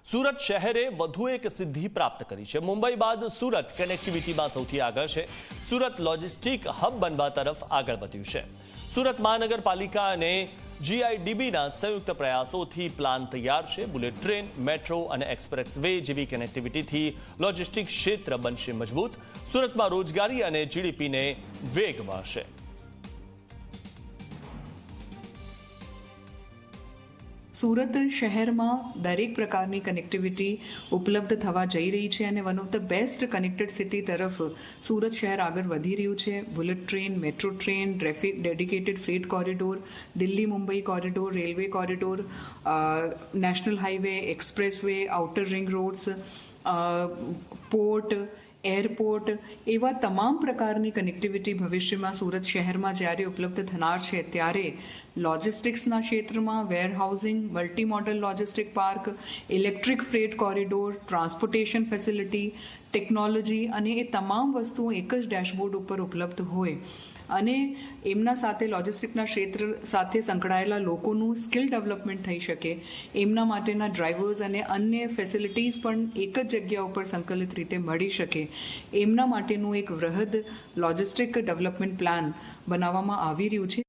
સુરત શહેરે વધુ એક સિદ્ધિ પ્રાપ્ત કરી છે। મુંબઈ બાદ સુરત કનેક્ટિવિટીમાં સૌથી આગળ છે। સુરત લોજિસ્ટિક હબ બનવા તરફ આગળ વધ્યું છે। સુરત મહાનગરપાલિકા અને GIDBના સંયુક્ત પ્રયાસોથી પ્લાન તૈયાર છે। બુલેટ ટ્રેન, મેટ્રો અને એક્સપ્રેસ વે જેવી કનેક્ટિવિટીથી લોજિસ્ટિક ક્ષેત્ર બનશે મજબૂત। સુરતમાં રોજગારી અને GDPને વેગ મળશે। સુરત શહેરમાં દરેક પ્રકારની કનેક્ટિવિટી ઉપલબ્ધ થવા જઈ રહી છે અને one of the best connected city તરફ સુરત શહેર આગળ વધી રહ્યું છે। Bullet train, metro train, dedicated freight corridor, Delhi Mumbai corridor, railway corridor, national highway, express way, outer ring rods, port, airport એવા તમામ પ્રકારની કનેક્ટિવિટી ભવિષ્યમાં સુરત શહેરમાં જ્યારે ઉપલબ્ધ થનાર છે ત્યારે લોજિસ્ટિક્સના ક્ષેત્રમાં warehousing, multi modal logistic park, electric freight corridor, transportation facility, technology અને એ તમામ વસ્તુઓ એક જ ડેશબોર્ડ ઉપર ઉપલબ્ધ હોય અને એમના સાથે લોજિસ્ટિકના ક્ષેત્ર સાથે સંકળાયેલા લોકોનું સ્કિલ ડેવલપમેન્ટ થઈ શકે, એમના માટેના ડ્રાઈવર્સ અને અન્ય ફેસિલિટીઝ પણ એક જ જગ્યા ઉપર સંકલિત રીતે મળી શકે, એમના માટેનું એક વૃહદ લોજિસ્ટિક ડેવલપમેન્ટ પ્લાન બનાવવામાં આવી રહ્યું છે।